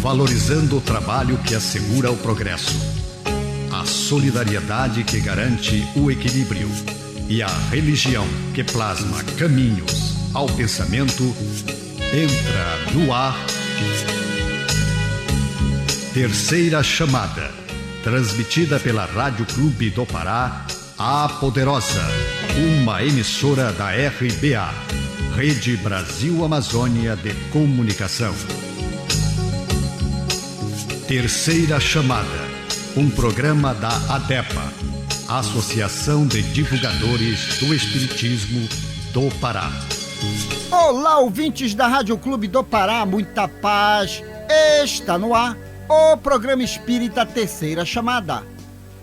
valorizando o trabalho que assegura o progresso, a solidariedade que garante o equilíbrio e a religião que plasma caminhos ao pensamento. Entra no ar Terceira Chamada, transmitida pela Rádio Clube do Pará, a Poderosa, uma emissora da RBA, Rede Brasil Amazônia de Comunicação. Terceira Chamada, um programa da ADEPA, Associação de Divulgadores do Espiritismo do Pará. Olá, ouvintes da Rádio Clube do Pará, muita paz. Está no ar o programa espírita Terceira Chamada.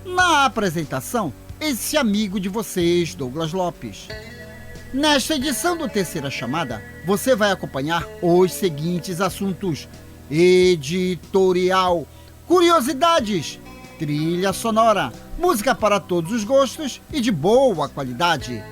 Na apresentação, esse amigo de vocês, Douglas Lopes. Nesta edição do Terceira Chamada, você vai acompanhar os seguintes assuntos: editorial, curiosidades, trilha sonora, música para todos os gostos e de boa qualidade.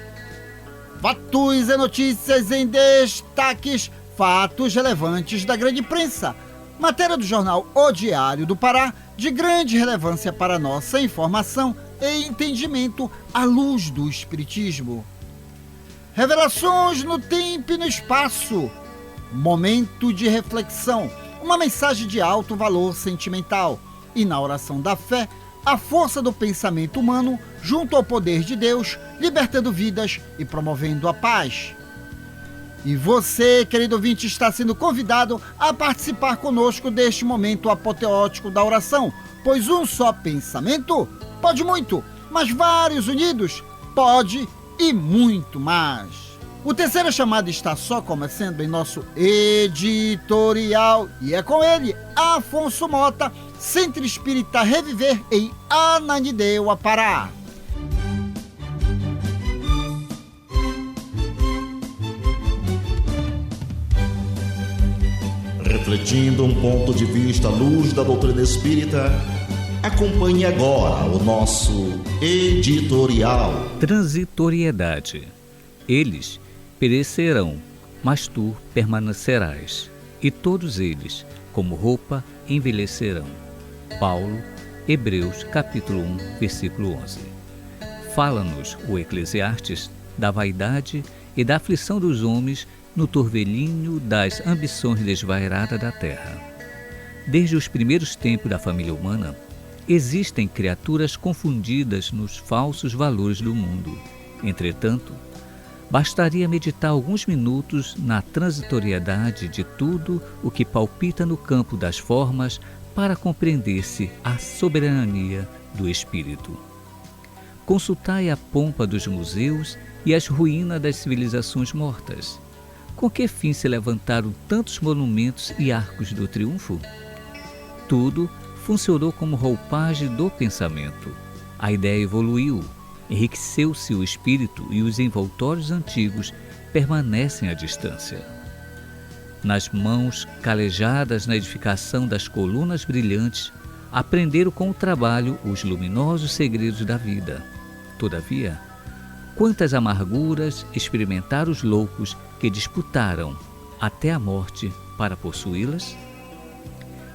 Fatos e notícias em destaques, fatos relevantes da grande imprensa. Matéria do jornal O Diário do Pará, de grande relevância para nossa informação e entendimento à luz do Espiritismo. Revelações no tempo e no espaço. Momento de reflexão, uma mensagem de alto valor sentimental. E na oração da fé, a força do pensamento humano junto ao poder de Deus, libertando vidas e promovendo a paz. E você, querido ouvinte, está sendo convidado a participar conosco deste momento apoteótico da oração, pois um só pensamento pode muito, mas vários unidos pode e muito mais. O Terceira Chamada está só começando em nosso editorial e é com ele, Afonso Mota, Centro Espírita Reviver em Ananindeua, Pará. Refletindo um ponto de vista à luz da doutrina espírita, acompanhe agora o nosso editorial. Transitoriedade. Eles perecerão, mas tu permanecerás, e todos eles, como roupa, envelhecerão. Paulo, Hebreus, capítulo 1, versículo 11. Fala-nos o Eclesiastes da vaidade e da aflição dos homens no turvelinho das ambições desvairadas da terra. Desde os primeiros tempos da família humana, existem criaturas confundidas nos falsos valores do mundo. Entretanto, bastaria meditar alguns minutos na transitoriedade de tudo o que palpita no campo das formas para compreender-se a soberania do espírito. Consultai a pompa dos museus e as ruínas das civilizações mortas. Com que fim se levantaram tantos monumentos e arcos do triunfo? Tudo funcionou como roupagem do pensamento. A ideia evoluiu, enriqueceu-se o espírito e os envoltórios antigos permanecem à distância. Nas mãos calejadas na edificação das colunas brilhantes, aprenderam com o trabalho os luminosos segredos da vida. Todavia, quantas amarguras experimentaram os loucos que disputaram até a morte para possuí-las?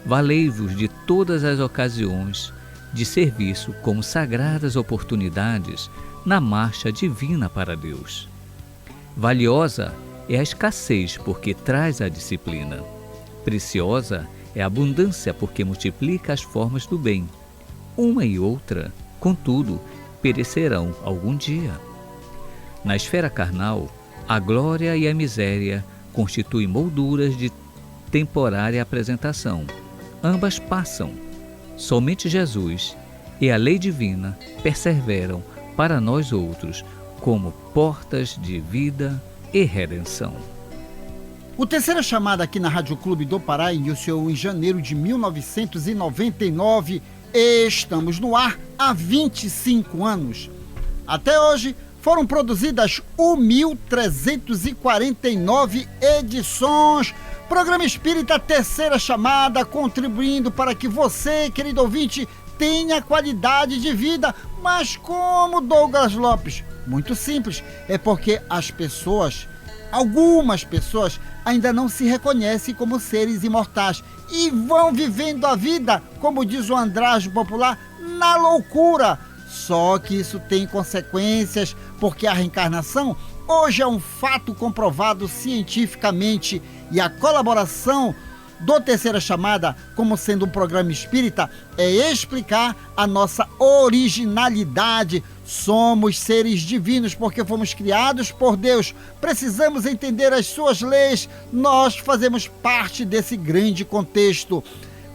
Valei-vos de todas as ocasiões de serviço como sagradas oportunidades na marcha divina para Deus. Valiosa é a escassez porque traz a disciplina. Preciosa é a abundância porque multiplica as formas do bem. Uma e outra, contudo, perecerão algum dia. Na esfera carnal, a glória e a miséria constituem molduras de temporária apresentação. Ambas passam. Somente Jesus e a lei divina perseveram para nós outros como portas de vida e redenção. O Terceira Chamada aqui na Rádio Clube do Pará iniciou em janeiro de 1999. Estamos no ar há 25 anos. Até hoje, foram produzidas 1.349 edições. Programa Espírita Terceira Chamada, contribuindo para que você, querido ouvinte, tenha qualidade de vida. Mas como, Douglas Lopes? Muito simples, é porque as pessoas Algumas pessoas ainda não se reconhecem como seres imortais e vão vivendo a vida, como diz o andrajo popular, na loucura. Só que isso tem consequências, porque a reencarnação hoje é um fato comprovado cientificamente e a colaboração do Terceira Chamada, como sendo um programa espírita, é explicar a nossa originalidade. Somos seres divinos porque fomos criados por Deus. Precisamos entender as suas leis. Nós fazemos parte desse grande contexto.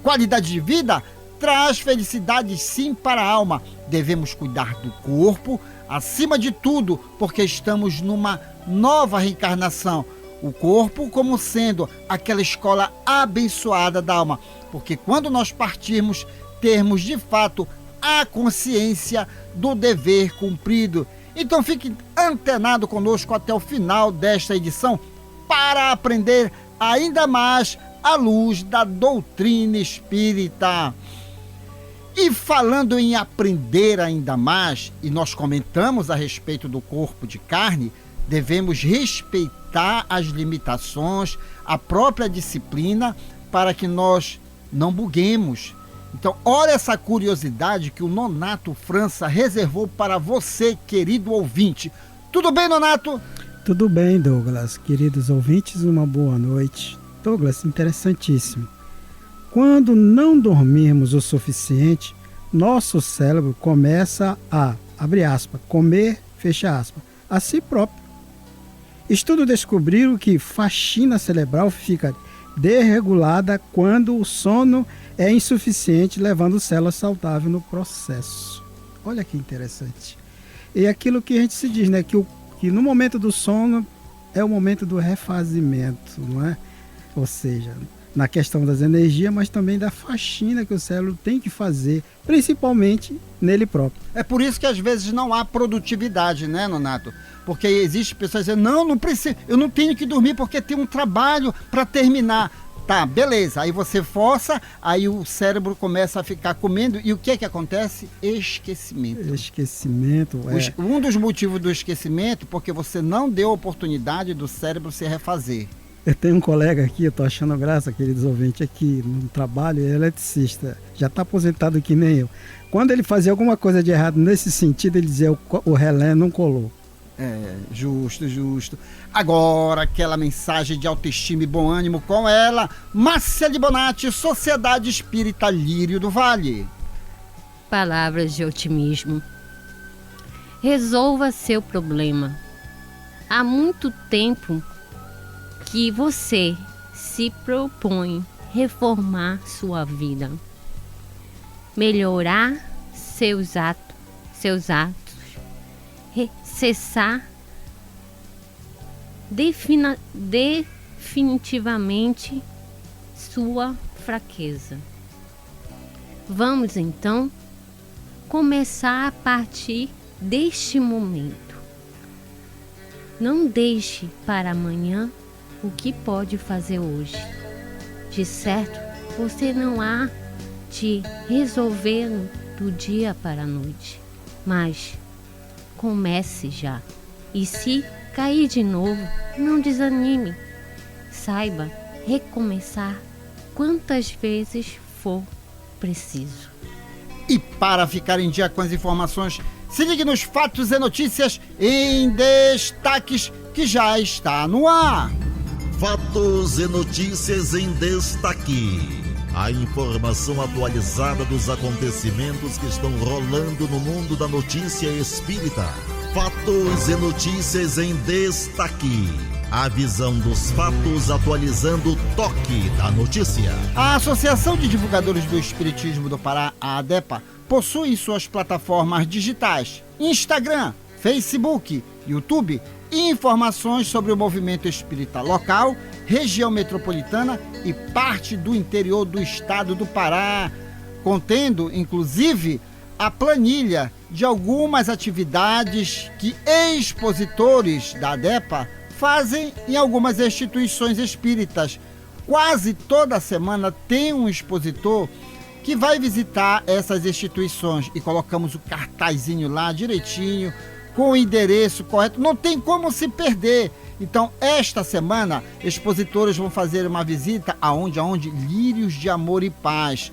Qualidade de vida traz felicidade sim para a alma. Devemos cuidar do corpo, acima de tudo, porque estamos numa nova reencarnação. O corpo como sendo aquela escola abençoada da alma, porque quando nós partirmos, termos de fato a consciência do dever cumprido. Então fique antenado conosco até o final desta edição para aprender ainda mais à luz da doutrina espírita. E falando em aprender ainda mais, e nós comentamos a respeito do corpo de carne, devemos respeitar as limitações, a própria disciplina, para que nós não buguemos. Então, olha essa curiosidade que o Nonato França reservou para você, querido ouvinte. Tudo bem, Nonato? Tudo bem, Douglas. Queridos ouvintes, uma boa noite. Douglas, interessantíssimo. Quando não dormirmos o suficiente, nosso cérebro começa a, abre aspas, comer, fecha aspas, a si próprio. Estudos descobriram que faxina cerebral fica desregulada quando o sono é insuficiente, levando células saudáveis no processo. Olha que interessante. E aquilo que a gente se diz, né, que no momento do sono é o momento do refazimento, não é? Ou seja, na questão das energias, mas também da faxina que o cérebro tem que fazer, principalmente nele próprio. É por isso que às vezes não há produtividade, né, Nonato? Porque existe pessoas dizendo, não preciso, eu não tenho que dormir porque tem um trabalho para terminar. Tá, beleza, aí você força, aí o cérebro começa a ficar comendo, e o que é que acontece? Esquecimento. Esquecimento, é. Um dos motivos do esquecimento, porque você não deu oportunidade do cérebro se refazer. Eu tenho um colega aqui, eu tô achando graça, queridos ouvintes, aqui no trabalho, ele é eletricista, já está aposentado que nem eu. Quando ele fazia alguma coisa de errado nesse sentido, ele dizia, o relé não colou. É, justo. Agora, aquela mensagem de autoestima e bom ânimo com ela, Márcia de Bonatti, Sociedade Espírita Lírio do Vale. Palavras de otimismo. Resolva seu problema. Há muito tempo que você se propõe reformar sua vida, melhorar seus atos, cessar definitivamente sua fraqueza. Vamos então começar a partir deste momento. Não deixe para amanhã o que pode fazer hoje. De certo, você não há de resolver do dia para a noite, mas comece já. E se cair de novo, não desanime. Saiba recomeçar quantas vezes for preciso. E para ficar em dia com as informações, se ligue nos Fatos e Notícias em Destaques, que já está no ar. Fatos e notícias em destaque. A informação atualizada dos acontecimentos que estão rolando no mundo da notícia espírita. Fatos e notícias em destaque. A visão dos fatos atualizando o toque da notícia. A Associação de Divulgadores do Espiritismo do Pará, a ADEPA, possui em suas plataformas digitais Instagram, Facebook, YouTube, informações sobre o movimento espírita local, região metropolitana e parte do interior do estado do Pará, contendo, inclusive, a planilha de algumas atividades que expositores da ADEPA fazem em algumas instituições espíritas. Quase toda semana tem um expositor que vai visitar essas instituições e colocamos o cartazinho lá direitinho, com o endereço correto, não tem como se perder. Então, esta semana, expositores vão fazer uma visita aonde? Lírios de Amor e Paz,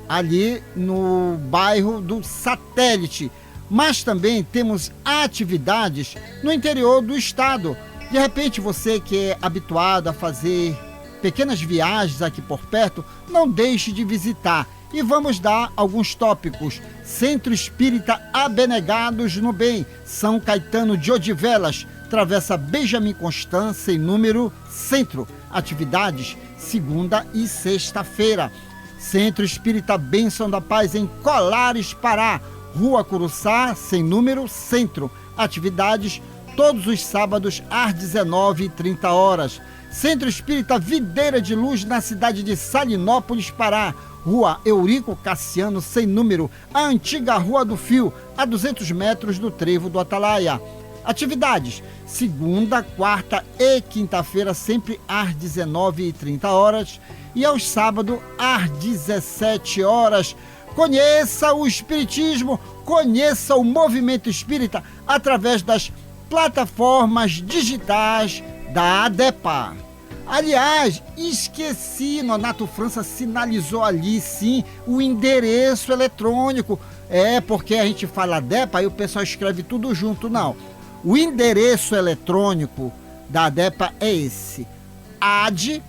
ali no bairro do Satélite. Mas também temos atividades no interior do estado. De repente, você que é habituado a fazer pequenas viagens aqui por perto, não deixe de visitar. E vamos dar alguns tópicos. Centro Espírita Abnegados no Bem, São Caetano de Odivelas, Travessa Benjamin Constant, sem número, Centro. Atividades, segunda e sexta-feira. Centro Espírita Bênção da Paz, em Colares, Pará, Rua Curuçá, sem número, Centro. Atividades, todos os sábados, às 19h30. Centro Espírita Videira de Luz, na cidade de Salinópolis, Pará, Rua Eurico Cassiano, sem número, a antiga Rua do Fio, a 200 metros do Trevo do Atalaia. Atividades, segunda, quarta e quinta-feira, sempre às 19h30 e aos sábados às 17h. Conheça o Espiritismo, conheça o movimento espírita através das plataformas digitais da ADEPA. Aliás, esqueci, Nonato França sinalizou ali, sim, o endereço eletrônico. Porque a gente fala ADEPA e o pessoal escreve tudo junto, não. O endereço eletrônico da ADEPA é esse, AD-PA.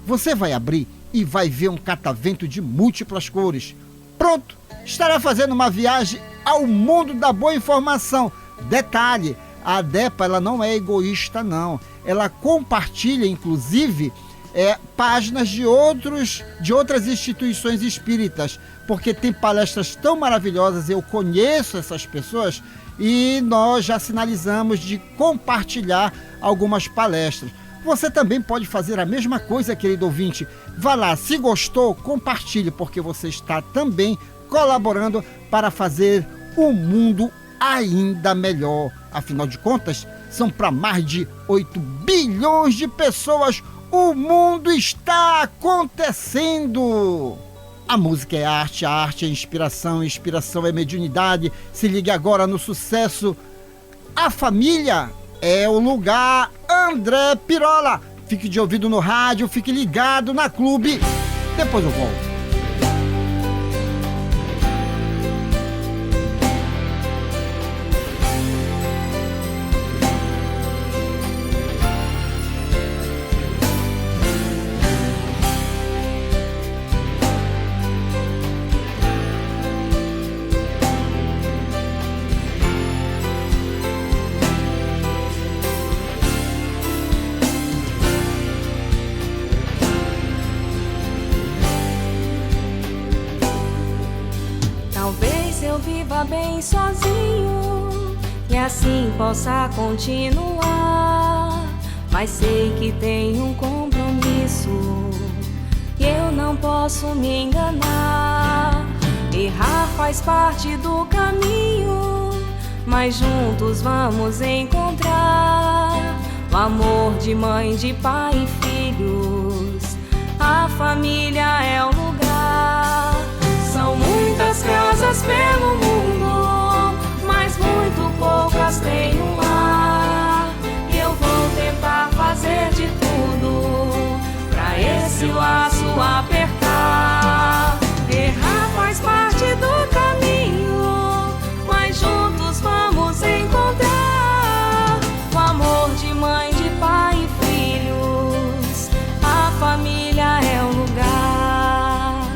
Você vai abrir e vai ver um catavento de múltiplas cores. Pronto, estará fazendo uma viagem ao mundo da boa informação. Detalhe, a ADEPA ela não é egoísta, não. Ela compartilha, inclusive, páginas de outras instituições espíritas, porque tem palestras tão maravilhosas, eu conheço essas pessoas e nós já sinalizamos de compartilhar algumas palestras. Você também pode fazer a mesma coisa, querido ouvinte. Vá lá, se gostou, compartilhe, porque você está também colaborando para fazer o mundo ainda melhor. Afinal de contas, são para mais de 8 bilhões de pessoas. O mundo está acontecendo. A música é arte, a arte é inspiração, inspiração é mediunidade. Se ligue agora no sucesso. A família é o lugar. André Pirola. Fique de ouvido no rádio, fique ligado na Clube. Depois eu volto. Bem sozinho e assim possa continuar, mas sei que tenho um compromisso e eu não posso me enganar. Errar faz parte do caminho, mas juntos vamos encontrar o amor de mãe, de pai e filhos. A família é o lugar. São muitas casas pelo mundo, mas muito poucas têm um lar. E eu vou tentar fazer de tudo pra esse laço apertar. Errar faz parte do caminho, mas juntos vamos encontrar o amor de mãe, de pai e filhos. A família é o lugar.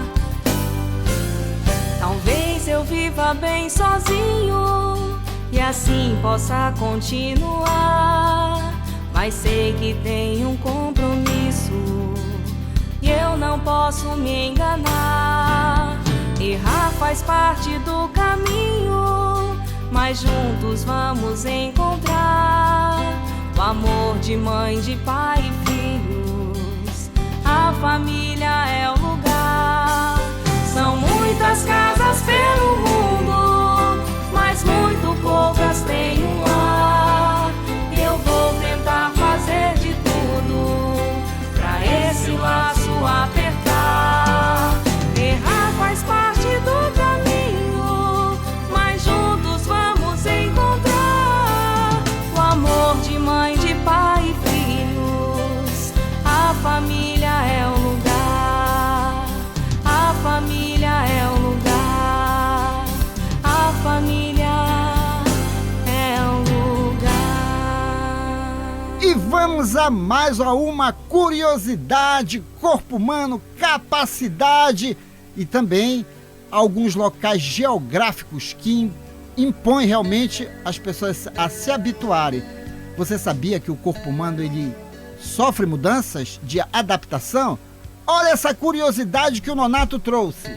Talvez eu viva bem sozinho e assim possa continuar, mas sei que tenho um compromisso e eu não posso me enganar. Errar faz parte do caminho, mas juntos vamos encontrar o amor de mãe, de pai e filhos. A família é o lugar. São muitas casas pelo mundo, mas muito poucas têm um lar. E eu vou tentar fazer de tudo pra esse laço apertar. Errar faz parte do caminho, mas juntos vamos a mais uma curiosidade: corpo humano, capacidade e também alguns locais geográficos que impõem realmente as pessoas a se habituarem. Você sabia que o corpo humano ele sofre mudanças de adaptação? Olha essa curiosidade que o Nonato trouxe.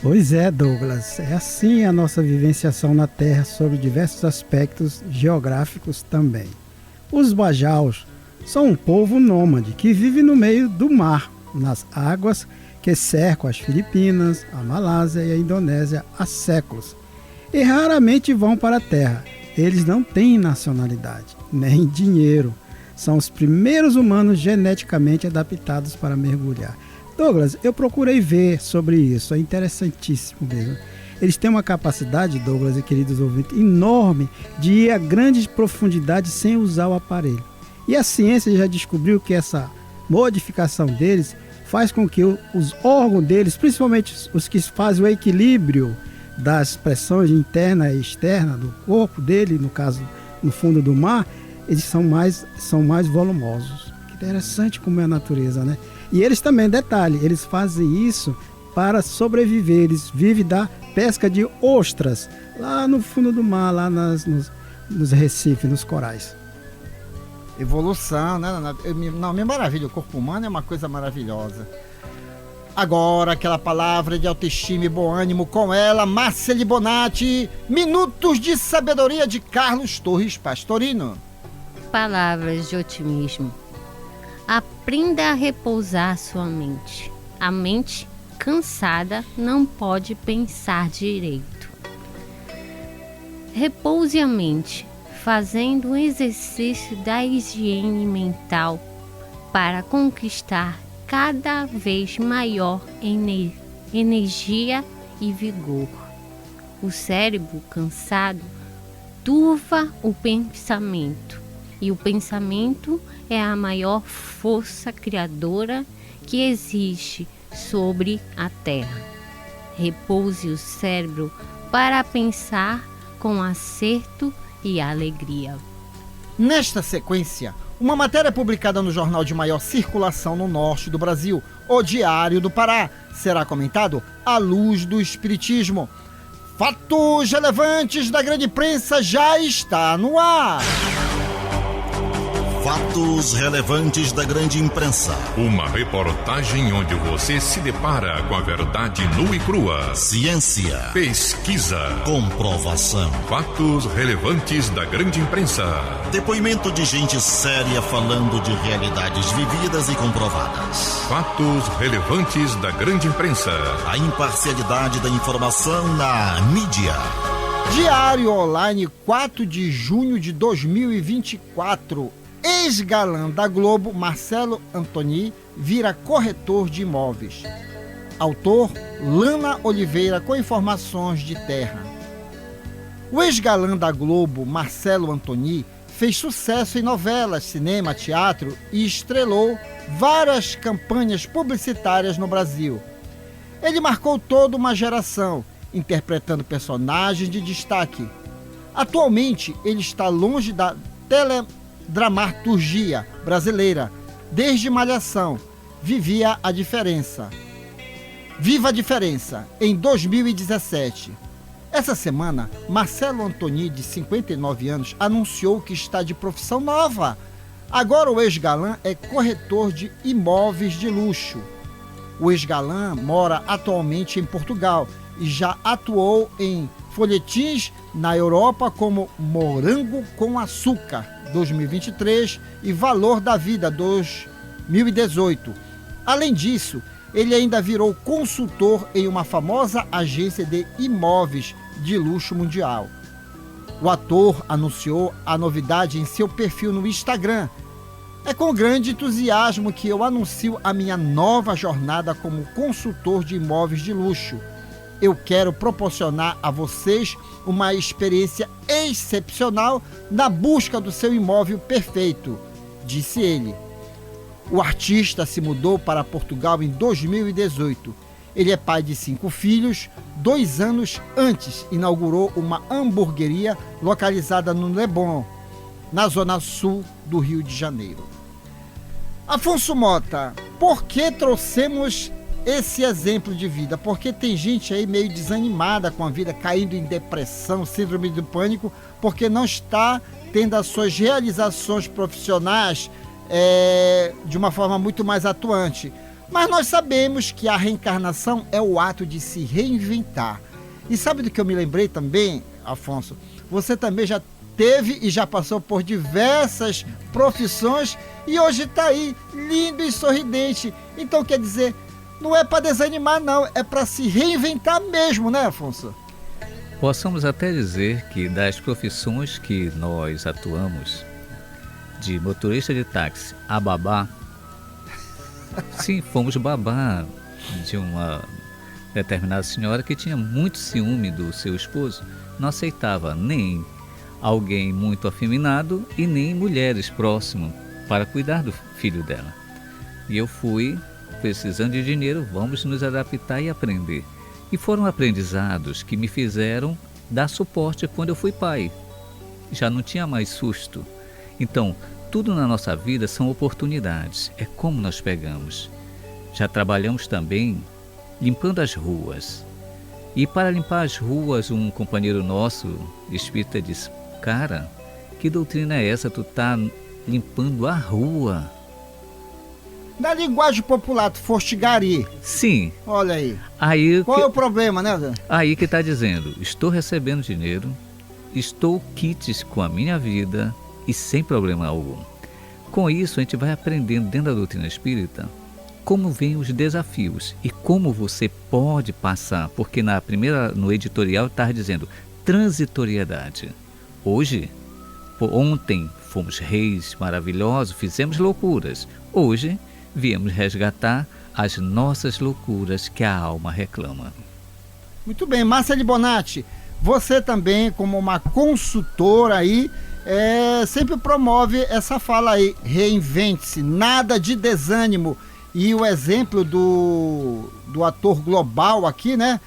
Pois é, Douglas, é assim a nossa vivenciação na Terra sobre diversos aspectos geográficos também. Os Bajaus são um povo nômade que vive no meio do mar, nas águas que cercam as Filipinas, a Malásia e a Indonésia há séculos, e raramente vão para a Terra. Eles não têm nacionalidade, nem dinheiro. São os primeiros humanos geneticamente adaptados para mergulhar. Douglas, eu procurei ver sobre isso, é interessantíssimo mesmo. Eles têm uma capacidade, Douglas e queridos ouvintes, enorme de ir a grandes profundidades sem usar o aparelho. E a ciência já descobriu que essa modificação deles faz com que os órgãos deles, principalmente os que fazem o equilíbrio das pressões interna e externa do corpo dele, no caso no fundo do mar, eles são mais volumosos. Que interessante como é a natureza, né? E eles também, detalhe, eles fazem isso para sobreviver. Eles vivem da pesca de ostras lá no fundo do mar, lá nos recifes, nos corais. Evolução, né? Não, me maravilha, o corpo humano é uma coisa maravilhosa. Agora, aquela palavra de autoestima e bom ânimo com ela, Marcele Bonatti. Minutos de sabedoria de Carlos Torres Pastorino. Palavras de otimismo. Aprenda a repousar sua mente. A mente cansada não pode pensar direito. Repouse a mente, fazendo um exercício da higiene mental para conquistar cada vez maior energia e vigor. O cérebro cansado turva o pensamento, e o pensamento é a maior força criadora que existe sobre a Terra. Repouse o cérebro para pensar com acerto e alegria. Nesta sequência, uma matéria publicada no jornal de maior circulação no norte do Brasil, O Diário do Pará, será comentado à luz do Espiritismo. Fatos relevantes da grande imprensa já está no ar. Fatos relevantes da grande imprensa. Uma reportagem onde você se depara com a verdade nua e crua. Ciência, Pesquisa, comprovação. fatos relevantes da grande imprensa. Depoimento de gente séria falando de realidades vividas e comprovadas. Fatos relevantes da grande imprensa. A imparcialidade da informação na mídia. Diário Online, 4 de junho de 2024. Ex-galã da Globo, Marcelo Antoni, vira corretor de imóveis. Autor, Lana Oliveira, com informações de terra. O ex-galã da Globo, Marcelo Antoni, fez sucesso em novelas, cinema, teatro e estrelou várias campanhas publicitárias no Brasil. Ele marcou toda uma geração, interpretando personagens de destaque. Atualmente, ele está longe da teledramaturgia brasileira. Desde Malhação, Viva a Diferença, em 2017. Essa semana, Marcelo Antoni, de 59 anos, anunciou que está de profissão nova. Agora o ex-galã é corretor de imóveis de luxo. O ex-galã mora atualmente em Portugal e já atuou em folhetins na Europa como Morango com Açúcar, 2023, e Valor da Vida, 2018. Além disso, ele ainda virou consultor em uma famosa agência de imóveis de luxo mundial. O ator anunciou a novidade em seu perfil no Instagram. É com grande entusiasmo que eu anuncio a minha nova jornada como consultor de imóveis de luxo. Eu quero proporcionar a vocês uma experiência excepcional na busca do seu imóvel perfeito, disse ele. O artista se mudou para Portugal em 2018. Ele é pai de 5 filhos. 2 anos antes, inaugurou uma hamburgueria localizada no Leblon. na zona sul do Rio de Janeiro. Afonso Mota, por que trouxemos esse exemplo de vida? Porque tem gente aí meio desanimada com a vida, caindo em depressão, síndrome do pânico, porque não está tendo as suas realizações profissionais de uma forma muito mais atuante. Mas nós sabemos que a reencarnação é o ato de se reinventar. E sabe do que eu me lembrei também, Afonso? Você também já teve e já passou por diversas profissões e hoje está aí, lindo e sorridente. Então, quer dizer, não é para desanimar não, é para se reinventar mesmo, né, Afonso? Possamos até dizer que das profissões que nós atuamos, de motorista de táxi a babá, sim, fomos babá de uma determinada senhora que tinha muito ciúme do seu esposo, não aceitava nem alguém muito afeminado e nem mulheres próximas para cuidar do filho dela. E eu fui, precisando de dinheiro, vamos nos adaptar e aprender. E foram aprendizados que me fizeram dar suporte quando eu fui pai. Já não tinha mais susto. Então, tudo na nossa vida são oportunidades, é como nós pegamos. Já trabalhamos também limpando as ruas. E para limpar as ruas, um companheiro nosso, espírita, disse: cara, que doutrina é essa? Tu tá limpando a rua. Na linguagem popular, tu foste gari. Sim. Olha aí. Qual é o problema, né, Zé? Aí que está dizendo, estou recebendo dinheiro, estou quites com a minha vida e sem problema algum. Com isso, a gente vai aprendendo dentro da doutrina espírita como vêm os desafios e como você pode passar, porque no editorial está dizendo transitoriedade. Ontem fomos reis maravilhosos, fizemos loucuras. Hoje viemos resgatar as nossas loucuras que a alma reclama. Muito bem, Márcia Libonati, você também, como uma consultora aí, sempre promove essa fala aí, reinvente-se, nada de desânimo. E o exemplo do ator global aqui, né,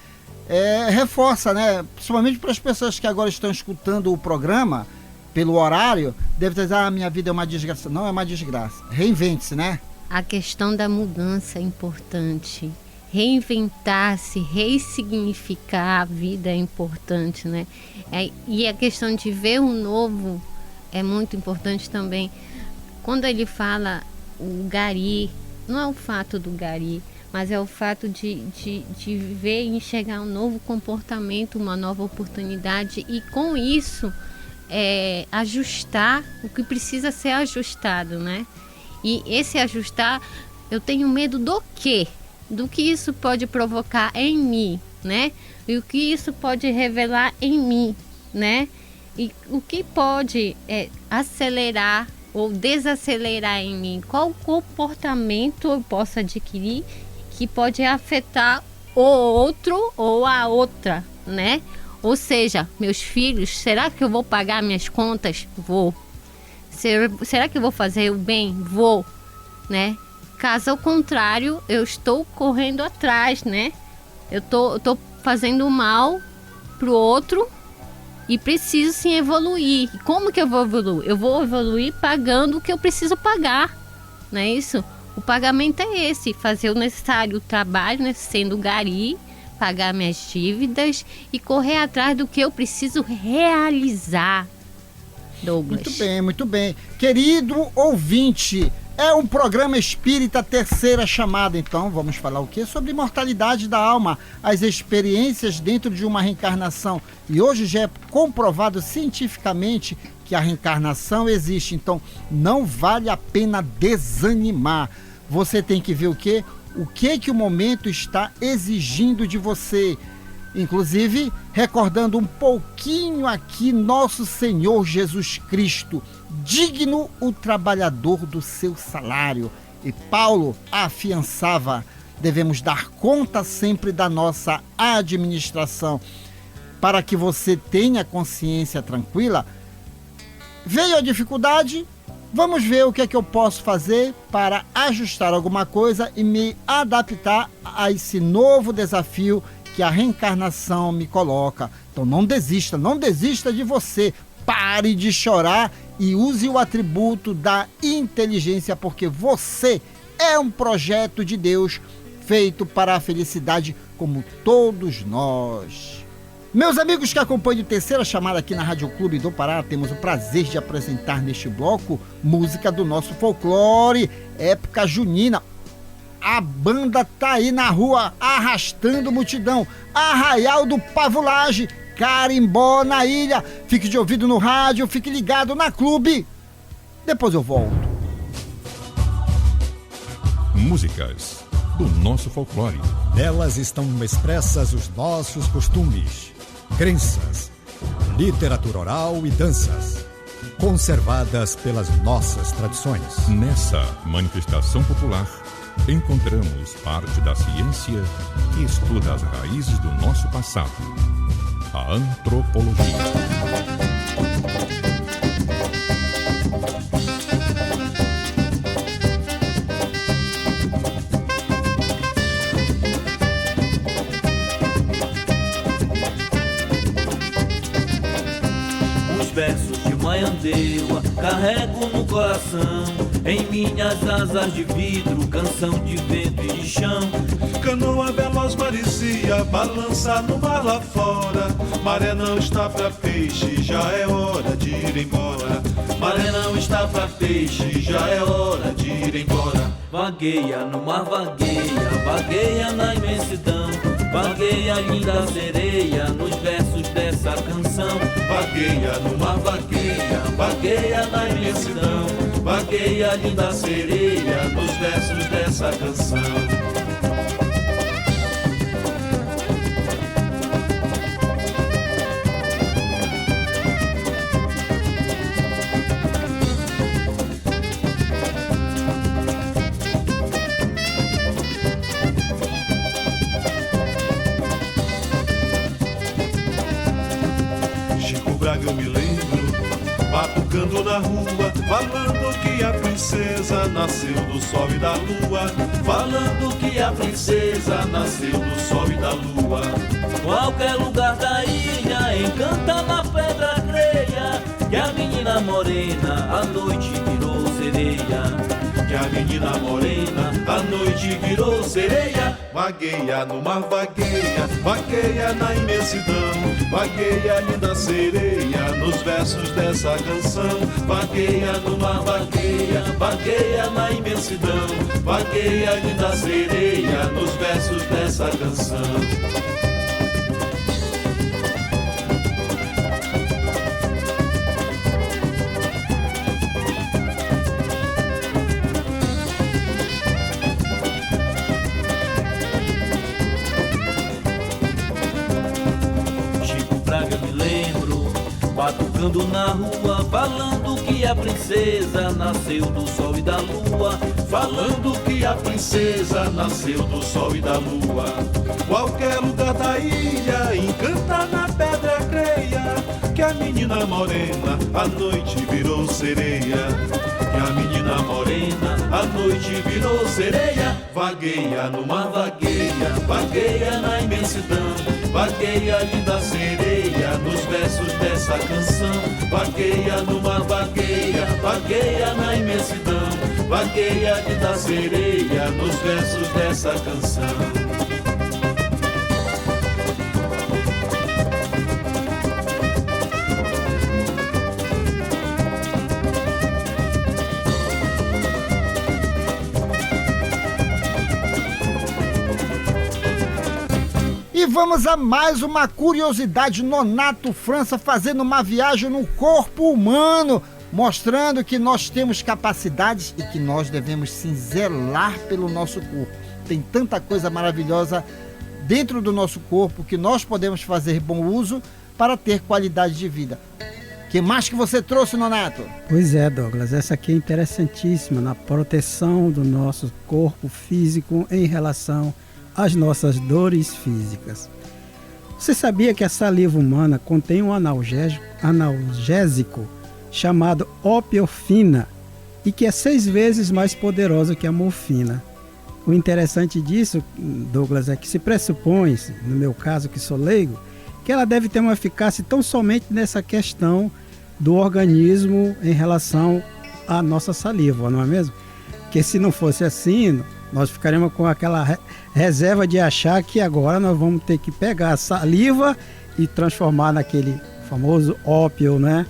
reforça, né, principalmente para as pessoas que agora estão escutando o programa pelo horário, deve dizer, minha vida é uma desgraça. Não é uma desgraça, reinvente-se, né? A questão da mudança é importante. Reinventar-se, ressignificar a vida é importante, né? E a questão de ver o novo é muito importante também. Quando ele fala o gari, não é o fato do gari, mas é o fato de ver e enxergar um novo comportamento, uma nova oportunidade e com isso ajustar o que precisa ser ajustado, né? E esse ajustar, eu tenho medo do quê? Do que isso pode provocar em mim, né? E o que isso pode revelar em mim, né? E o que pode acelerar ou desacelerar em mim? Qual comportamento eu posso adquirir que pode afetar o outro ou a outra, né? Ou seja, meus filhos, será que eu vou pagar minhas contas? Vou. Será que eu vou fazer o bem? Vou, né? Caso ao contrário, eu estou correndo atrás, né? Eu tô fazendo mal pro outro e preciso sim evoluir. E como que eu vou evoluir? Eu vou evoluir pagando o que eu preciso pagar, não é isso? O pagamento é esse, fazer o necessário, o trabalho, né? Sendo gari, pagar minhas dívidas e correr atrás do que eu preciso realizar. Douglas. Muito bem, muito bem. Querido ouvinte, é um programa espírita terceira chamada, então vamos falar o quê? Sobre imortalidade da alma, as experiências dentro de uma reencarnação. E hoje já é comprovado cientificamente que a reencarnação existe, então não vale a pena desanimar. Você tem que ver o quê? O que o momento está exigindo de você. Inclusive, recordando um pouquinho aqui nosso Senhor Jesus Cristo, digno o trabalhador do seu salário. E Paulo afiançava, devemos dar conta sempre da nossa administração. Para que você tenha consciência tranquila, veio a dificuldade, vamos ver o que é que eu posso fazer para ajustar alguma coisa e me adaptar a esse novo desafio que a reencarnação me coloca. Então não desista de você. pare de chorar e use o atributo da inteligência, porque você é um projeto de Deus feito para a felicidade, como todos nós. Meus amigos que acompanham a terceira chamada aqui na Rádio Clube do Pará, temos o prazer de apresentar neste bloco música do nosso folclore, época junina. A banda tá aí na rua arrastando multidão. Arraial do Pavulagem, carimbó na ilha. Fique de ouvido no rádio, fique ligado na Clube. Depois eu volto. Músicas do nosso folclore. Nelas estão expressas os nossos costumes, crenças, literatura oral e danças, conservadas pelas nossas tradições. Nessa manifestação popular, encontramos parte da ciência que estuda as raízes do nosso passado, a antropologia. Versos de Maiandeua carrego no coração, em minhas asas de vidro, canção de vento e de chão. Canoa veloz parecia balançar no mar lá fora. Maré não está pra peixe, já é hora de ir embora. Maré não está pra peixe, já é hora de ir embora. Vagueia no mar, vagueia, vagueia na imensidão. Vagueia linda sereia nos versos dessa canção. Vagueia no mar, vagueia, vagueia na imensidão. Vagueia linda sereia nos versos dessa canção. Eu me lembro, batucando na rua, falando que a princesa nasceu do sol e da lua. Falando que a princesa nasceu do sol e da lua. Qualquer lugar da ilha encanta na pedra creia, que a menina morena à noite virou sereia. Que a menina morena à noite virou sereia. Vagueia no mar, vagueia, vagueia na imensidão. Vagueia linda sereia nos versos dessa canção. Vagueia no mar, vagueia, vagueia na imensidão. Vagueia linda sereia nos versos dessa canção. Batucando na rua, falando que a princesa nasceu do sol e da lua. Falando que a princesa nasceu do sol e da lua. Qualquer lugar da ilha encanta na pedra creia, que a menina morena à noite virou sereia. Que a menina morena à noite virou sereia. Vagueia no mar, vagueia, vagueia na imensidão. Vagueia linda sereia nos versos dessa canção. Vagueia no mar, vagueia, vagueia na imensidão. Vagueia linda sereia nos versos dessa canção. E vamos a mais uma curiosidade. Nonato França fazendo uma viagem no corpo humano, mostrando que nós temos capacidades e que nós devemos sim zelar pelo nosso corpo. Tem tanta coisa maravilhosa dentro do nosso corpo que nós podemos fazer bom uso para ter qualidade de vida. O que mais que você trouxe, Nonato? Pois é, Douglas, essa aqui é interessantíssima na proteção do nosso corpo físico em relação às nossas dores físicas. Você sabia que a saliva humana contém um analgésico chamado opiofina e que é 6 vezes mais poderoso que a morfina? O interessante disso, Douglas, é que se pressupõe, no meu caso que sou leigo, que ela deve ter uma eficácia tão somente nessa questão do organismo em relação à nossa saliva, não é mesmo? Porque se não fosse assim, nós ficaríamos com aquela reserva de achar que agora nós vamos ter que pegar a saliva e transformar naquele famoso ópio, né?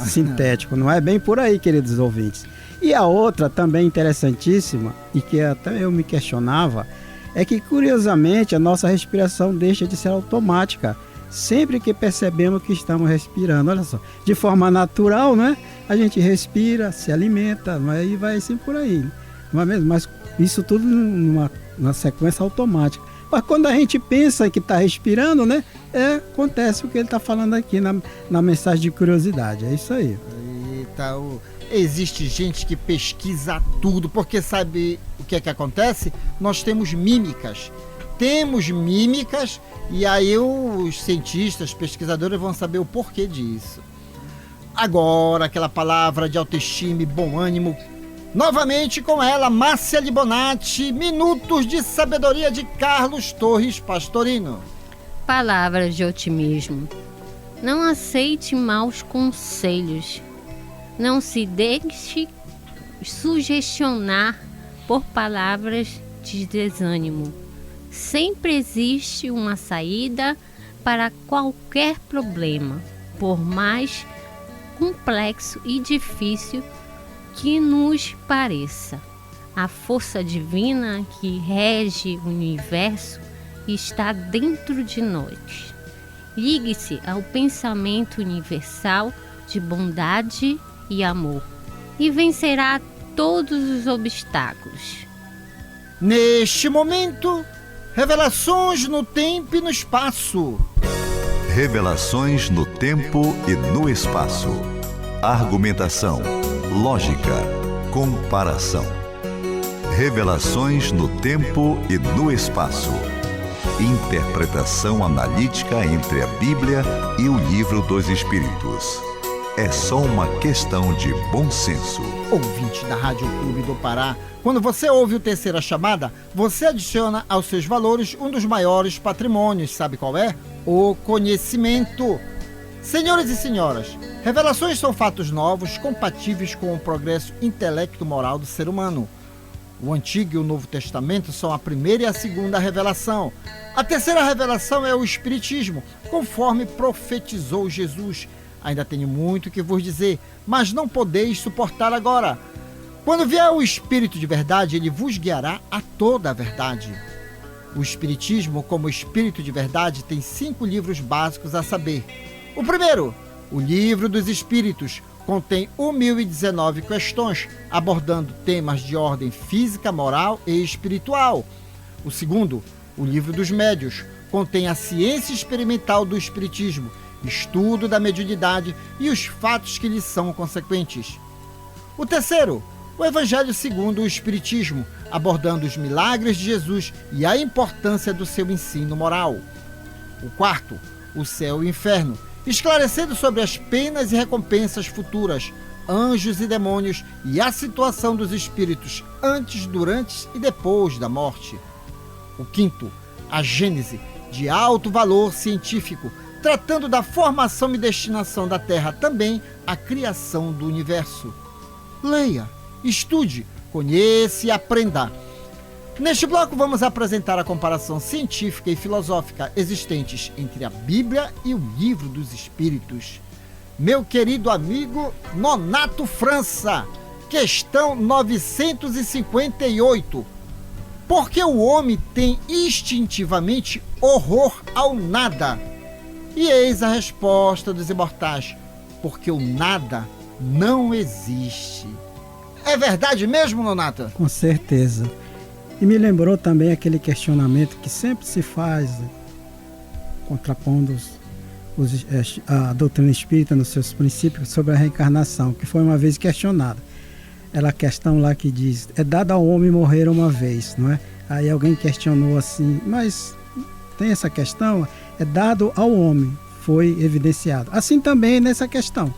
Sintético. Não é bem por aí, queridos ouvintes. E a outra também interessantíssima, e que até eu me questionava, é que curiosamente a nossa respiração deixa de ser automática sempre que percebemos que estamos respirando. Olha só, de forma natural, né? A gente respira, se alimenta, e vai assim por aí, não é mesmo? Mas isso tudo numa sequência automática. Mas quando a gente pensa que está respirando, né? Acontece o que ele está falando aqui na mensagem de curiosidade. É isso aí. Eita, existe gente que pesquisa tudo, porque sabe o que é que acontece? Nós temos mímicas. E aí os cientistas, pesquisadores vão saber o porquê disso. Agora, aquela palavra de autoestima e bom ânimo. Novamente com ela, Márcia Libonati, Minutos de Sabedoria de Carlos Torres Pastorino. Palavras de otimismo. Não aceite maus conselhos. Não se deixe sugestionar por palavras de desânimo. Sempre existe uma saída para qualquer problema, por mais complexo e difícil que nos pareça. A força divina que rege o universo está dentro de nós. Ligue-se ao pensamento universal de bondade e amor e vencerá todos os obstáculos. Neste momento, revelações no tempo e no espaço. Revelações no tempo e no espaço. Argumentação, lógica, comparação. Revelações no tempo e no espaço. Interpretação analítica entre a Bíblia e o Livro dos Espíritos. É só uma questão de bom senso. Ouvinte da Rádio Clube do Pará, quando você ouve o Terceira Chamada, você adiciona aos seus valores um dos maiores patrimônios, sabe qual é? O conhecimento. Senhores e senhoras, revelações são fatos novos, compatíveis com o progresso intelecto-moral do ser humano. O Antigo e o Novo Testamento são a primeira e a segunda revelação. A terceira revelação é o Espiritismo, conforme profetizou Jesus. Ainda tenho muito que vos dizer, mas não podeis suportar agora. Quando vier o Espírito de verdade, ele vos guiará a toda a verdade. O Espiritismo, como Espírito de verdade, tem 5 livros básicos a saber. O primeiro, o Livro dos Espíritos, contém 1019 questões, abordando temas de ordem física, moral e espiritual. O segundo, o Livro dos Médiuns, contém a ciência experimental do Espiritismo, estudo da mediunidade e os fatos que lhes são consequentes. O terceiro, o Evangelho segundo o Espiritismo, abordando os milagres de Jesus e a importância do seu ensino moral. O quarto, o Céu e o Inferno, esclarecendo sobre as penas e recompensas futuras, anjos e demônios e a situação dos espíritos antes, durante e depois da morte. O quinto, a Gênese, de alto valor científico, tratando da formação e destinação da Terra, também a criação do universo. Leia, estude, conheça e aprenda. Neste bloco vamos apresentar a comparação científica e filosófica existentes entre a Bíblia e o Livro dos Espíritos. Meu querido amigo Nonato França, questão 958. Por que o homem tem instintivamente horror ao nada? E eis a resposta dos imortais: porque o nada não existe. É verdade mesmo, Nonato? Com certeza. E me lembrou também aquele questionamento que sempre se faz, contrapondo a doutrina espírita nos seus princípios sobre a reencarnação, que foi uma vez questionada. Ela questão lá que diz: é dado ao homem morrer uma vez, não é? Aí alguém questionou assim: mas tem essa questão? É dado ao homem, foi evidenciado. Assim também nessa questão.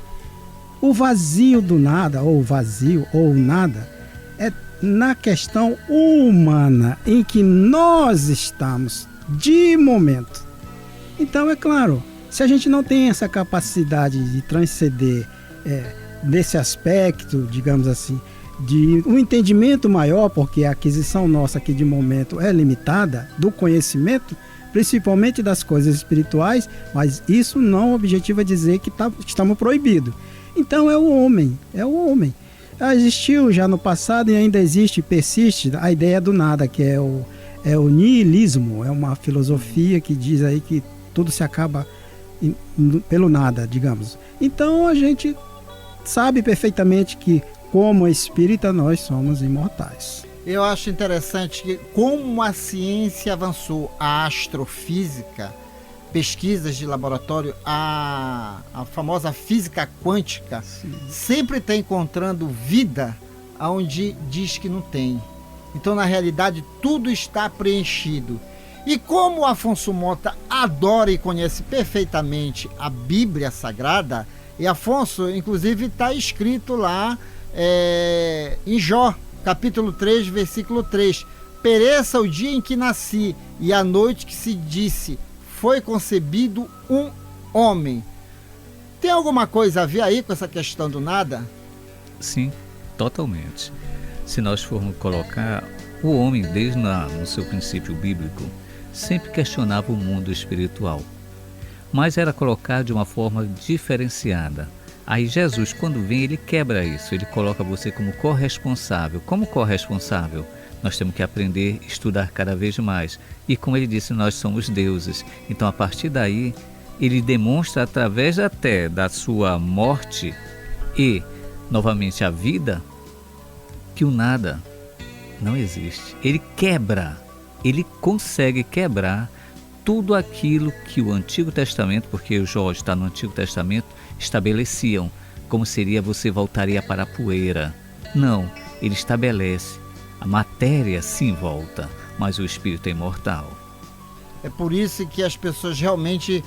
O vazio do nada, ou vazio, ou nada, é na questão humana em que nós estamos de momento. Então, é claro, se a gente não tem essa capacidade de transcender nesse aspecto, digamos assim, de um entendimento maior, porque a aquisição nossa aqui de momento é limitada, do conhecimento, principalmente das coisas espirituais, mas isso não objetiva dizer que estamos proibidos. Então é o homem. Existiu já no passado e ainda existe e persiste a ideia do nada, que é o niilismo, é uma filosofia que diz aí que tudo se acaba pelo nada, digamos. Então a gente sabe perfeitamente que, como espírita, nós somos imortais. Eu acho interessante que, como a ciência avançou, a astrofísica, pesquisas de laboratório, a famosa física quântica, sim, sempre está encontrando vida onde diz que não tem. Então, na realidade, tudo está preenchido. E como o Afonso Mota adora e conhece perfeitamente a Bíblia Sagrada, e Afonso, inclusive, está escrito lá em Jó, capítulo 3, versículo 3. Pereça o dia em que nasci, e a noite que se disse, foi concebido um homem. Tem alguma coisa a ver aí com essa questão do nada? Sim, totalmente. Se nós formos colocar, o homem, desde no seu princípio bíblico, sempre questionava o mundo espiritual, mas era colocado de uma forma diferenciada. Aí Jesus, quando vem, ele quebra isso, ele coloca você como corresponsável. Como corresponsável, nós temos que aprender a estudar cada vez mais. E como ele disse, nós somos deuses. Então, a partir daí, ele demonstra através até da sua morte e, novamente, a vida, que o nada não existe. Ele quebra, ele consegue quebrar tudo aquilo que o Antigo Testamento, porque o Jó está no Antigo Testamento, estabeleciam, como seria você voltaria para a poeira. Não, ele estabelece. A matéria sim volta, mas o espírito é imortal. É por isso que as pessoas realmente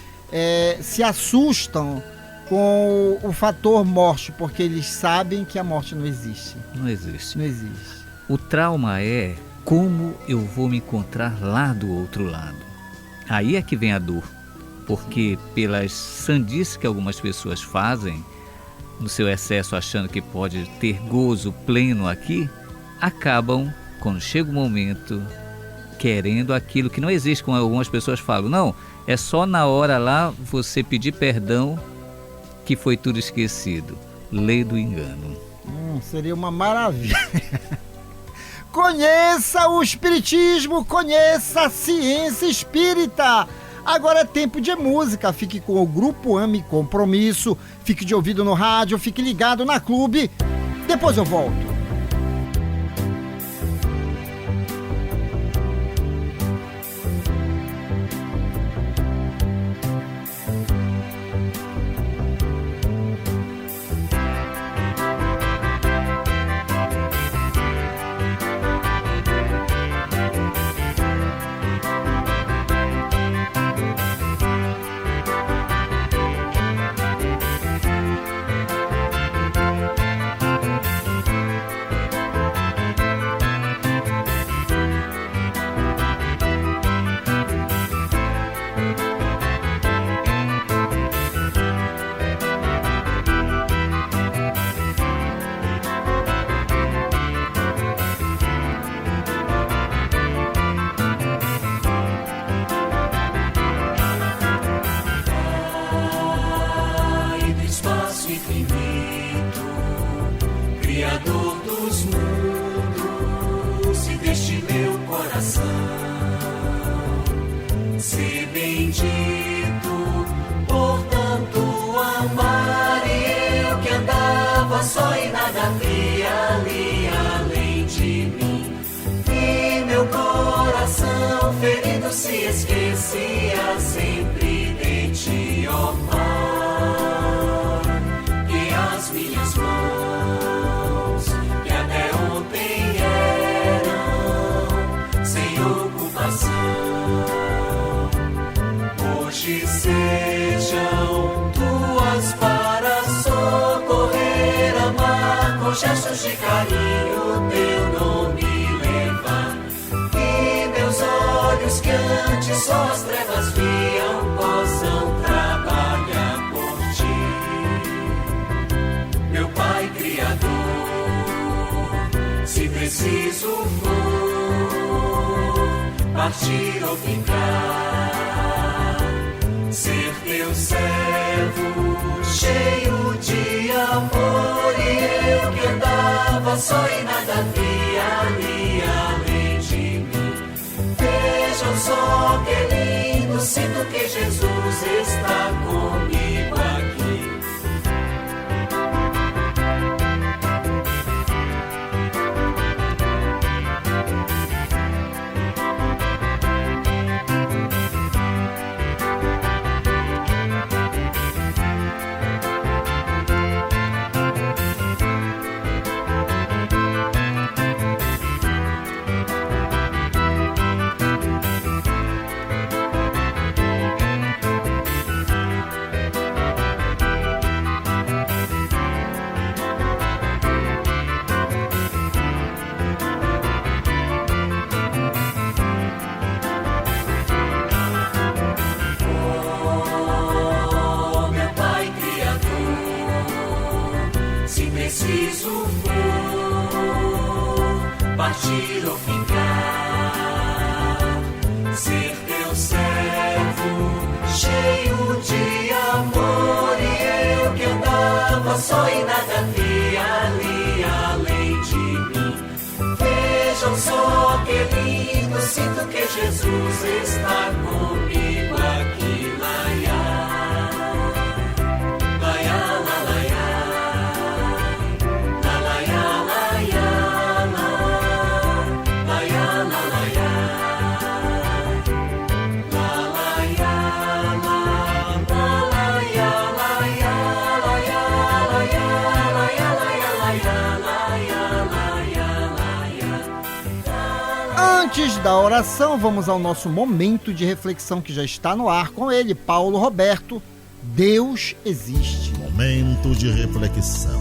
se assustam com o fator morte, porque eles sabem que a morte não existe. Não existe. Não existe. O trauma é como eu vou me encontrar lá do outro lado. Aí é que vem a dor, porque pelas sandices que algumas pessoas fazem, no seu excesso achando que pode ter gozo pleno aqui, acabam, quando chega o momento, querendo aquilo que não existe, como algumas pessoas falam. Não, é só na hora lá você pedir perdão que foi tudo esquecido. Lei do engano. Seria uma maravilha. Conheça o espiritismo, conheça a ciência espírita. Agora é tempo de música. Fique com o Grupo Ame Compromisso. Fique de ouvido no rádio, fique ligado na Clube. Depois eu volto. Só e nada havia ali além de mim, e meu coração ferido se esquecia sempre de ti, ó Pai. Que as minhas mãos, que até ontem eram sem ocupação, hoje sejam tuas para socorrer, amar, com gestos de carinho teu nome levar. Que meus olhos que antes só as trevas viam possam trabalhar por ti. preciso for partir ou ficar, ser teu servo cheio de amor, e eu que andava só e nada via ali além de mim. Vejam só que lindo, sinto que Jesus está comigo aqui. Preciso for partir ou ficar, ser teu servo cheio de amor, e eu que andava só e nada via ali além de mim. Vejam só que lindo, sinto que Jesus está comigo aqui. Laia, laia, laia. Antes da oração, vamos ao nosso momento de reflexão que já está no ar com ele, Paulo Roberto. Deus existe. Momento de reflexão.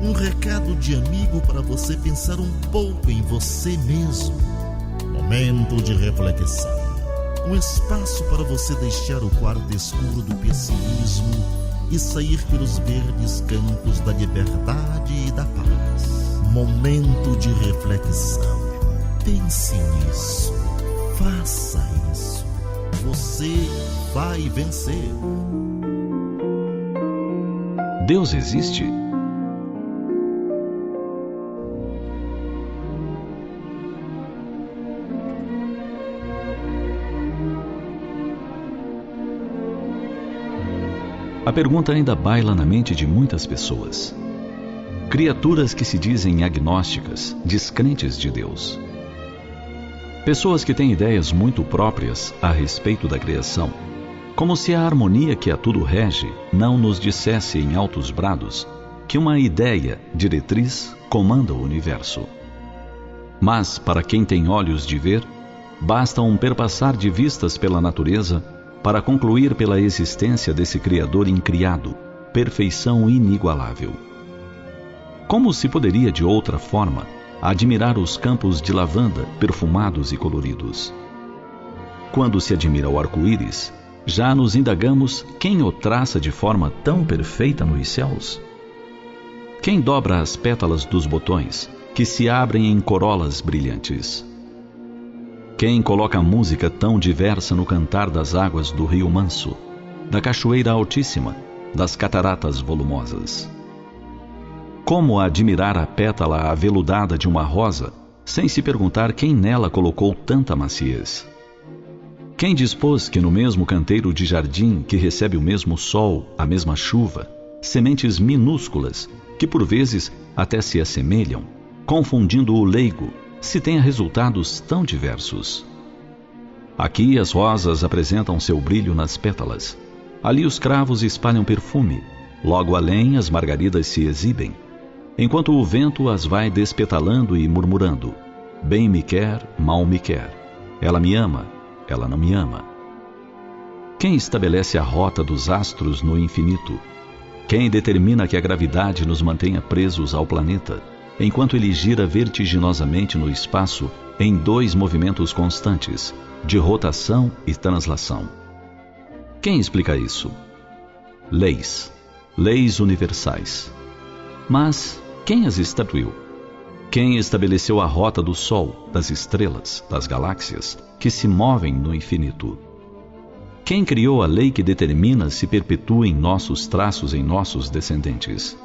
Um recado de amigo para você pensar um pouco em você mesmo. Momento de reflexão. Um espaço para você deixar o quarto escuro do pessimismo e sair pelos verdes campos da liberdade e da paz. Momento de reflexão. Pense nisso, faça isso, você vai vencer. Deus existe? A pergunta ainda baila na mente de muitas pessoas. Criaturas que se dizem agnósticas, descrentes de Deus. Pessoas que têm ideias muito próprias a respeito da criação, como se a harmonia que a tudo rege não nos dissesse em altos brados que uma ideia, diretriz, comanda o universo. Mas, para quem tem olhos de ver, basta um perpassar de vistas pela natureza para concluir pela existência desse Criador incriado, perfeição inigualável. Como se poderia de outra forma admirar os campos de lavanda perfumados e coloridos? Quando se admira o arco-íris, já nos indagamos quem o traça de forma tão perfeita nos céus? Quem dobra as pétalas dos botões, que se abrem em corolas brilhantes? Quem coloca a música tão diversa no cantar das águas do rio manso, da cachoeira altíssima, das cataratas volumosas? Como admirar a pétala aveludada de uma rosa, sem se perguntar quem nela colocou tanta maciez? Quem dispôs que no mesmo canteiro de jardim, que recebe o mesmo sol, a mesma chuva, sementes minúsculas, que por vezes até se assemelham, confundindo o leigo, se tenha resultados tão diversos? Aqui as rosas apresentam seu brilho nas pétalas, ali os cravos espalham perfume, logo além as margaridas se exibem, enquanto o vento as vai despetalando e murmurando: bem me quer, mal me quer, ela me ama, ela não me ama. Quem estabelece a rota dos astros no infinito? Quem determina que a gravidade nos mantenha presos ao planeta, enquanto ele gira vertiginosamente no espaço em dois movimentos constantes, de rotação e translação? Quem explica isso? Leis universais. Mas quem as estatuiu? Quem estabeleceu a rota do Sol, das estrelas, das galáxias que se movem no infinito? Quem criou a lei que determina se perpetuem nossos traços em nossos descendentes?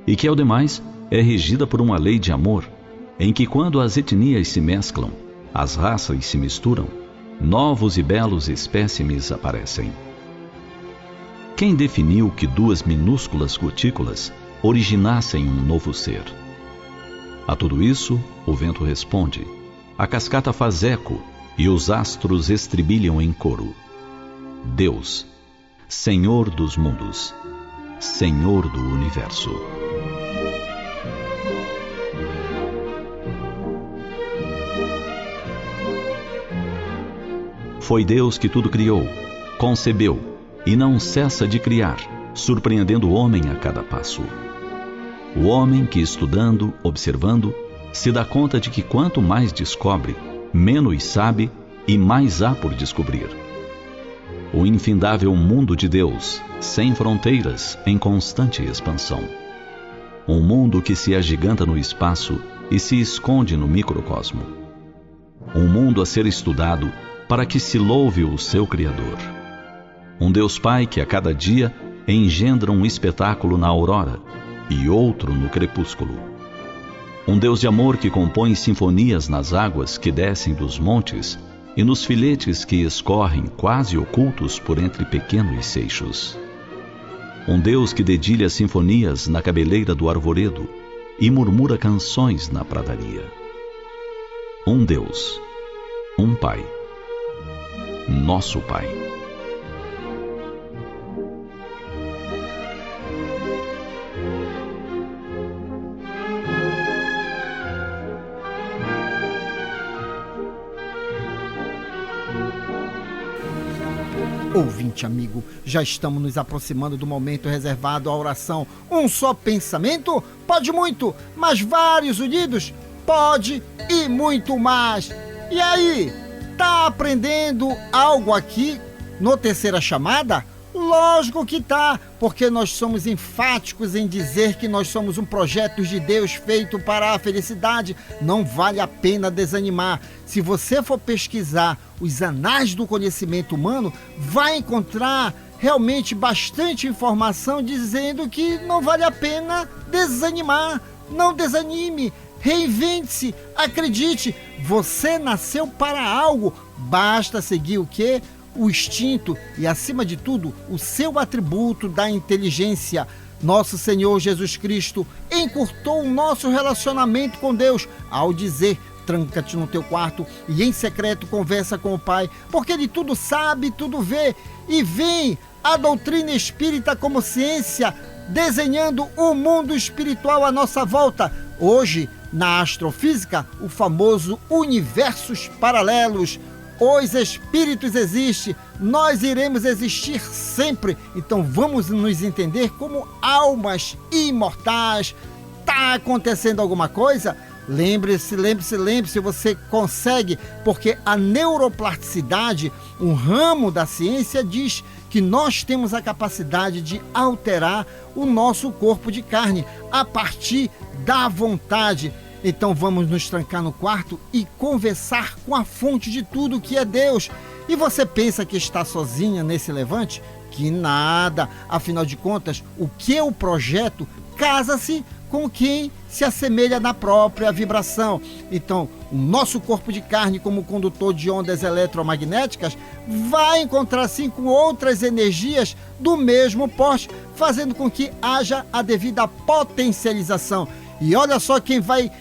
E que, ao demais, é regida por uma lei de amor, em que quando as etnias se mesclam, as raças se misturam, novos e belos espécimes aparecem. Quem definiu que 2 minúsculas gotículas originassem um novo ser? A tudo isso, o vento responde, a cascata faz eco e os astros estribilham em coro. Deus, Senhor dos mundos, Senhor do universo. Foi Deus que tudo criou, concebeu e não cessa de criar, surpreendendo o homem a cada passo. O homem que, estudando, observando, se dá conta de que quanto mais descobre, menos sabe e mais há por descobrir. O infindável mundo de Deus, sem fronteiras, em constante expansão. Um mundo que se agiganta no espaço e se esconde no microcosmo. Um mundo a ser estudado para que se louve o seu Criador. Um Deus Pai que a cada dia engendra um espetáculo na aurora e outro no crepúsculo. Um Deus de amor que compõe sinfonias nas águas que descem dos montes e nos filetes que escorrem quase ocultos por entre pequenos seixos. Um Deus que dedilha sinfonias na cabeleira do arvoredo e murmura canções na pradaria. Um Deus, um Pai, nosso Pai. Ouvinte amigo, já estamos nos aproximando do momento reservado à oração. Um só pensamento? Pode muito, mas vários unidos? Pode e muito mais. E aí, tá aprendendo algo aqui no Terceira Chamada? Lógico que tá, porque nós somos enfáticos em dizer que nós somos um projeto de Deus feito para a felicidade. Não vale a pena desanimar. Se você for pesquisar os anais do conhecimento humano, vai encontrar realmente bastante informação dizendo que não vale a pena desanimar. Não desanime, reinvente-se, acredite. Você nasceu para algo, basta seguir o quê? O instinto e, acima de tudo, o seu atributo da inteligência. Nosso Senhor Jesus Cristo encurtou o nosso relacionamento com Deus ao dizer: tranca-te no teu quarto e em secreto conversa com o Pai, porque Ele tudo sabe, tudo vê. E vem a doutrina espírita como ciência, desenhando o mundo espiritual à nossa volta. Hoje, na astrofísica, o famoso universos paralelos. Os espíritos existem, nós iremos existir sempre. Então vamos nos entender como almas imortais. Tá acontecendo alguma coisa? Lembre-se, você consegue, porque a neuroplasticidade, um ramo da ciência, diz que nós temos a capacidade de alterar o nosso corpo de carne a partir da vontade. Então vamos nos trancar no quarto e conversar com a fonte de tudo, que é Deus. E você pensa que está sozinha nesse levante? Que nada! Afinal de contas, o que eu projeto casa-se com quem se assemelha na própria vibração. Então, o nosso corpo de carne, como condutor de ondas eletromagnéticas, vai encontrar sim com outras energias do mesmo porte, fazendo com que haja a devida potencialização. E olha só quem vai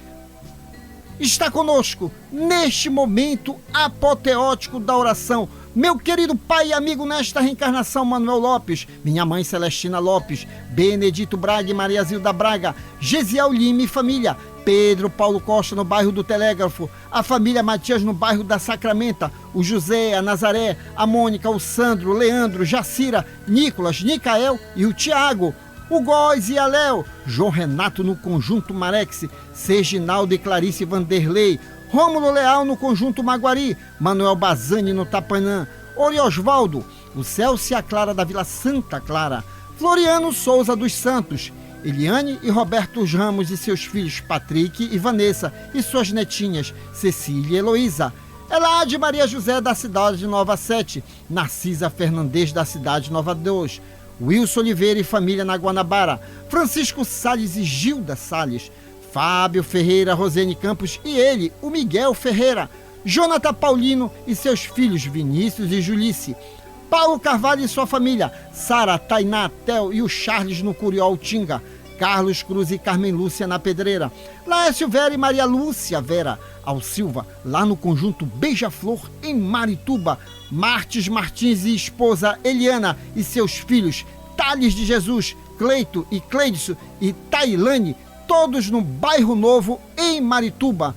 estar conosco neste momento apoteótico da oração. Meu querido pai e amigo nesta reencarnação, Manuel Lopes, minha mãe Celestina Lopes, Benedito Braga e Maria Zilda Braga, Gesiel Lima e família, Pedro Paulo Costa no bairro do Telégrafo, a família Matias no bairro da Sacramenta, o José, a Nazaré, a Mônica, o Sandro, o Leandro, Jacira, Nicolas, Nicael e o Tiago, o Góis e a Léo, João Renato no Conjunto Marex, Serginaldo e Clarice Vanderlei, Rômulo Leal no Conjunto Maguari, Manuel Bazani no Tapanã, Oriosvaldo, o Celso e a Clara da Vila Santa Clara, Floriano Souza dos Santos, Eliane e Roberto Ramos e seus filhos Patrick e Vanessa e suas netinhas Cecília e Heloísa. Elade Maria José da cidade de Nova Sete, Narcisa Fernandes da cidade de Nova 2, Wilson Oliveira e família na Guanabara, Francisco Salles e Gilda Salles, Fábio Ferreira, Rosene Campos e ele, o Miguel Ferreira, Jonathan Paulino e seus filhos Vinícius e Julice, Paulo Carvalho e sua família, Sara, Tainá, Tel e o Charles no Curió Tinga, Carlos Cruz e Carmen Lúcia na Pedreira, Laércio Vera e Maria Lúcia Vera, Al Silva, lá no Conjunto Beija-Flor, em Marituba, Martes Martins e esposa Eliana e seus filhos Thales de Jesus, Cleito e Cleidice e Tailane, todos no Bairro Novo, em Marituba.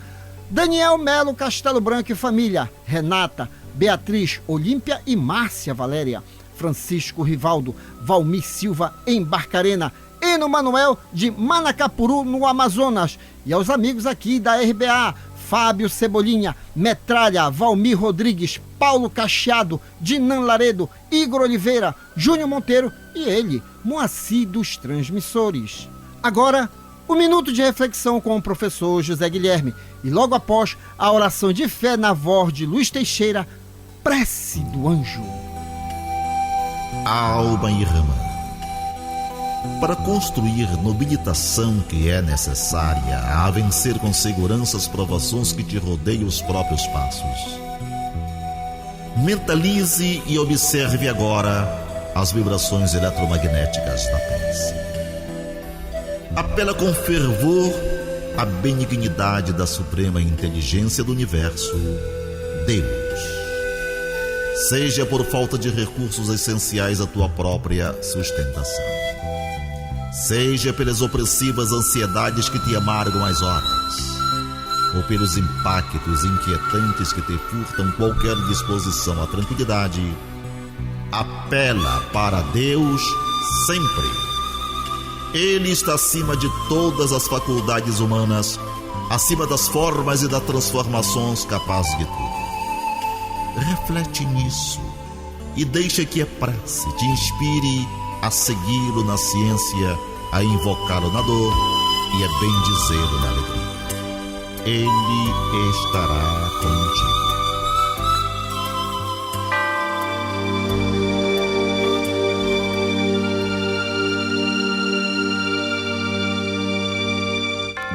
Daniel Melo Castelo Branco e família, Renata, Beatriz, Olímpia e Márcia Valéria, Francisco Rivaldo, Valmir Silva em Barcarena, Eno Manuel de Manacapuru, no Amazonas, e aos amigos aqui da RBA, Fábio Cebolinha, Metralha, Valmir Rodrigues, Paulo Cacheado, Dinan Laredo, Igor Oliveira, Júnior Monteiro e ele, Moacir dos Transmissores. Agora, o minuto de reflexão com o professor José Guilherme e logo após a oração de fé na voz de Luiz Teixeira, Prece do Anjo. Alma irmã, para construir nobilitação que é necessária a vencer com segurança as provações que te rodeiam os próprios passos. Mentalize e observe agora as vibrações eletromagnéticas da prece. Apela com fervor à benignidade da suprema inteligência do universo, Deus. Seja por falta de recursos essenciais à tua própria sustentação, seja pelas opressivas ansiedades que te amargam as horas, ou pelos impactos inquietantes que te furtam qualquer disposição à tranquilidade, apela para Deus sempre. Ele está acima de todas as faculdades humanas, acima das formas e das transformações capazes de tudo. Reflete nisso e deixa que a prece te inspire a segui-lo na ciência, a invocá-lo na dor e a bendizê-lo na alegria. Ele estará contigo.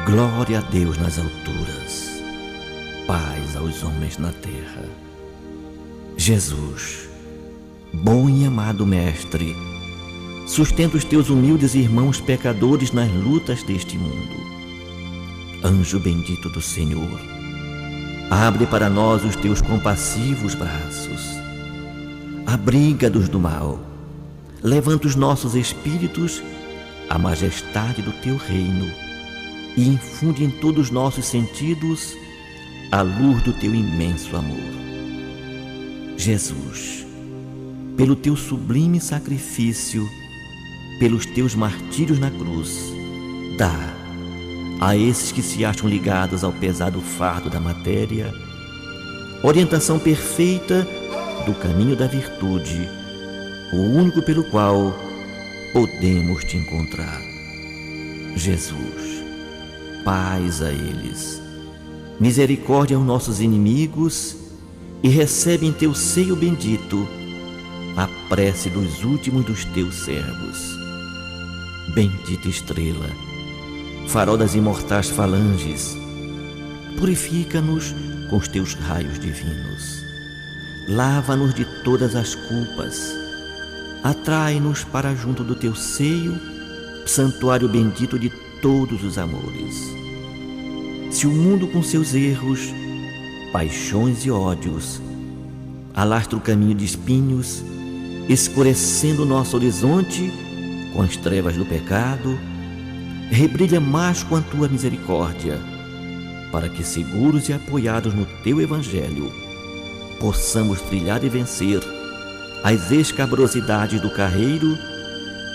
Glória a Deus nas alturas, paz aos homens na terra. Jesus, bom e amado Mestre, sustenta os teus humildes irmãos pecadores nas lutas deste mundo. Anjo bendito do Senhor, abre para nós os teus compassivos braços. Abriga-nos do mal, levanta os nossos espíritos à majestade do teu reino e infunde em todos os nossos sentidos a luz do teu imenso amor. Jesus, pelo teu sublime sacrifício, pelos teus martírios na cruz, dá a esses que se acham ligados ao pesado fardo da matéria orientação perfeita do caminho da virtude, o único pelo qual podemos te encontrar. Jesus, paz a eles, misericórdia aos nossos inimigos e recebe em teu seio bendito a prece dos últimos dos teus servos. Bendita estrela, farol das imortais falanges, purifica-nos com os teus raios divinos. Lava-nos de todas as culpas, atrai-nos para junto do teu seio, santuário bendito de todos os amores. Se o mundo com seus erros, paixões e ódios alastra o caminho de espinhos, escurecendo o nosso horizonte com as trevas do pecado, rebrilha mais com a tua misericórdia, para que, seguros e apoiados no teu evangelho, possamos trilhar e vencer as escabrosidades do carreiro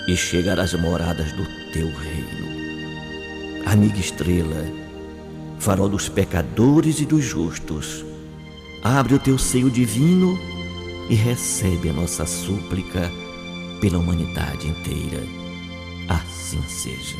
e chegar às moradas do teu reino. Amiga estrela, farol dos pecadores e dos justos, abre o teu seio divino e recebe a nossa súplica pela humanidade inteira. Assim seja.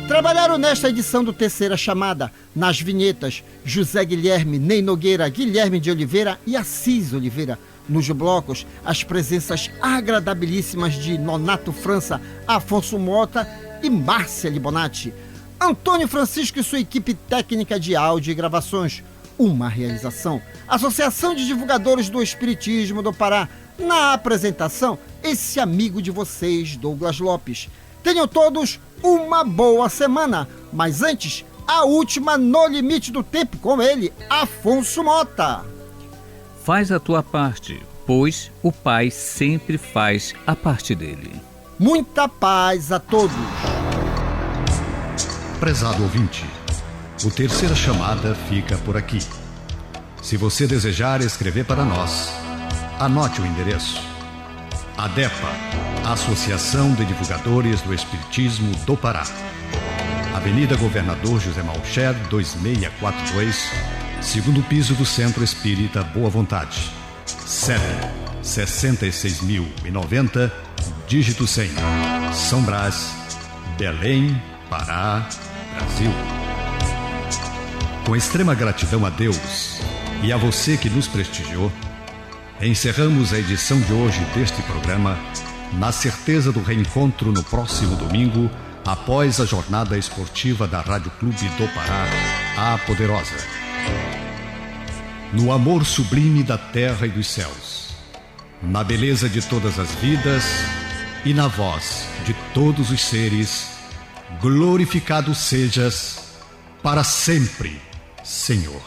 Trabalharam nesta edição do Terceira Chamada, nas vinhetas, José Guilherme, Ney Nogueira, Guilherme de Oliveira e Assis Oliveira. Nos blocos, as presenças agradabilíssimas de Nonato França, Afonso Mota e Márcia Libonati. Antônio Francisco e sua equipe técnica de áudio e gravações. Uma realização. Associação de Divulgadores do Espiritismo do Pará. Na apresentação, esse amigo de vocês, Douglas Lopes. Tenham todos uma boa semana. Mas antes, a última No Limite do Tempo com ele, Afonso Mota. Faz a tua parte, pois o Pai sempre faz a parte dele. Muita paz a todos. Prezado ouvinte, o Terceira Chamada fica por aqui. Se você desejar escrever para nós, anote o endereço: ADEPA, Associação de Divulgadores do Espiritismo do Pará, Avenida Governador José Malcher, 2642, segundo piso do Centro Espírita Boa Vontade. CEP 66.090, dígito 100, São Brás, Belém, Pará, Brasil. Com extrema gratidão a Deus e a você que nos prestigiou, encerramos a edição de hoje deste programa na certeza do reencontro no próximo domingo, após a jornada esportiva da Rádio Clube do Pará, a Poderosa. No amor sublime da terra e dos céus, na beleza de todas as vidas e na voz de todos os seres, glorificado sejas para sempre, Senhor.